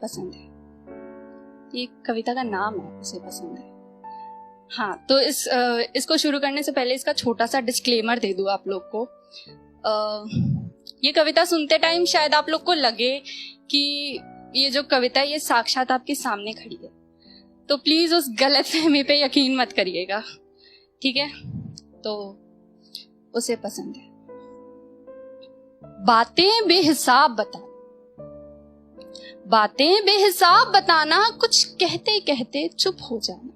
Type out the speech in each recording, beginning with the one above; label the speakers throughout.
Speaker 1: पसंद है। ये कविता का नाम है उसे पसंद है। हाँ, तो इसको शुरू करने से पहले इसका छोटा सा डिस्क्लेमर दे दूँ आप लोग को। ये कविता सुनते टाइम शायद आप लोग को लगे कि ये जो कविता है ये साक्षात आपके सामने खड़ी है, तो प्लीज उस गलतफहमी पे यकीन मत करिएगा, ठीक है? तो उसे पसंद है। बातें बेहिसाब बताना, बातें बेहिसाब बताना, कुछ कहते कहते चुप हो जाना।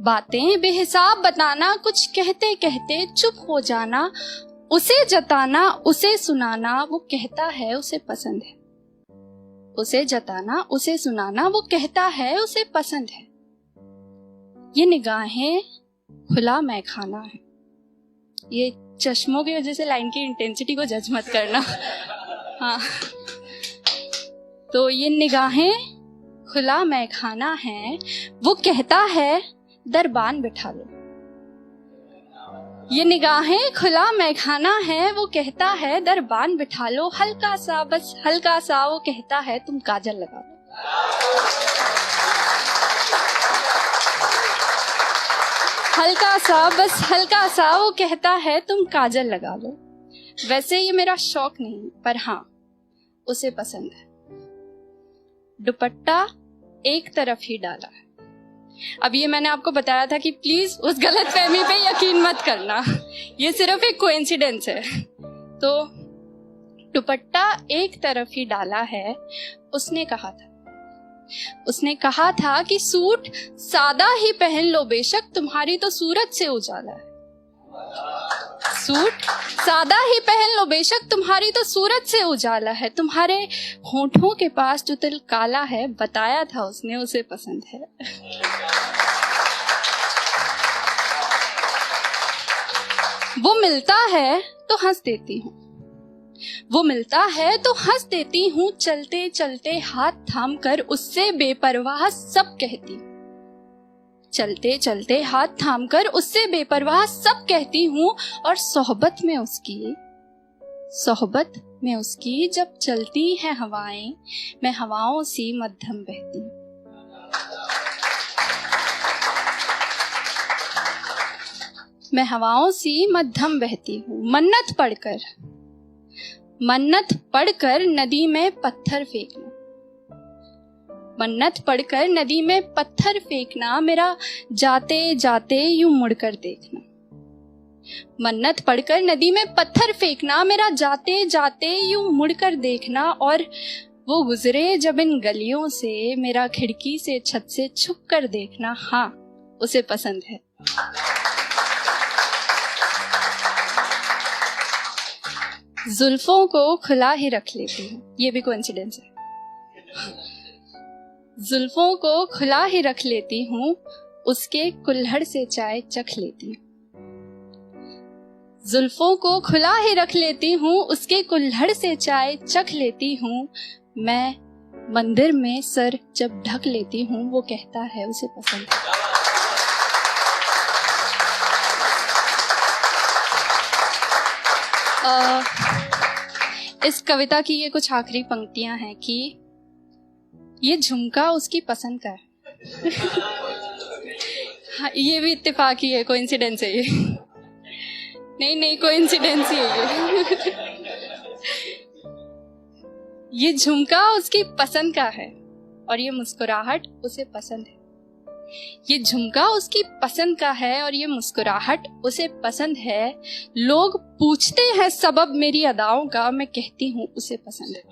Speaker 1: बातें बेहिसाब बताना, कुछ कहते कहते चुप हो जाना। उसे जताना, उसे सुनाना, वो कहता है उसे पसंद है। उसे जताना, उसे सुनाना, वो कहता है उसे पसंद है। ये निगाहें खुला मैखाना है। ये चश्मों की वजह से लाइन की इंटेंसिटी को जज मत करना। हाँ, तो ये निगाहें खुला मैखाना है, वो कहता है दरबान बिठा लो। ये निगाहें खुला मैखाना है, वो कहता है दरबान बिठा लो। हल्का सा, बस हल्का सा, वो कहता है तुम काजल लगा लो। हल्का सा, बस हल्का सा, वो कहता है तुम काजल लगा लो। वैसे ये मेरा शौक नहीं, पर हाँ उसे पसंद है। दुपट्टा एक तरफ ही डाला है। अब ये मैंने आपको बताया था कि प्लीज उस गलतफहमी पे यकीन मत करना, ये सिर्फ एक कोइंसिडेंस है। तो दुपट्टा एक तरफ ही डाला है। उसने कहा था कि सूट सादा ही पहन लो बेशक, तुम्हारी तो सूरत से उजाला है। सूट सादा ही पहन लो बेशक, तुम्हारी तो सूरत से उजाला है। तुम्हारे होठों के पास जो तिल काला है, बताया था उसने उसे पसंद है। वो मिलता है तो हंस देती हूँ, वो मिलता है तो हंस देती हूँ। चलते चलते हाथ थाम कर उससे बेपरवाह सब कहती हूँ। चलते चलते हाथ थाम कर उससे बेपरवाह सब कहती हूँ। और सोहबत में उसकी जब चलती है हवाएं, मैं हवाओं सी मध्यम बहती हूँ। मैं हवाओं सी मध्यम बहती हूँ। मन्नत पढ़कर नदी में पत्थर फेंकना, मन्नत पढ़कर नदी में पत्थर फेंकना, मेरा जाते जाते यूं मुड़कर देखना। मन्नत पढ़कर नदी में पत्थर फेंकना, मेरा जाते जाते यूं मुड़कर देखना। और वो गुजरे जब इन गलियों से, मेरा खिड़की से छत से छुप कर देखना। हाँ उसे पसंद है। जुल्फों को खुला ही रख लेती हूँ, ये भी कोइंसिडेंस है। जुल्फों को खुला ही रख लेती हूँ, उसके कुल्हड़ से चाय चख लेती हूँ। जुल्फों को खुला ही रख लेती हूँ, उसके कुल्हड़ से चाय चख लेती हूँ। मैं मंदिर में सर जब ढक लेती हूँ, वो कहता है उसे पसंद है। इस कविता की ये कुछ आखिरी पंक्तियां हैं कि ये झुमका उसकी पसंद का है। हाँ, ये भी इत्तेफाकी है, कोइंसिडेंस है ये। नहीं कोइंसिडेंस ही है ये झुमका उसकी पसंद का है और ये मुस्कुराहट उसे पसंद है। ये झुमका उसकी पसंद का है और ये मुस्कुराहट उसे पसंद है। लोग पूछते हैं सबब मेरी अदाओं का, मैं कहती हूँ उसे पसंद है।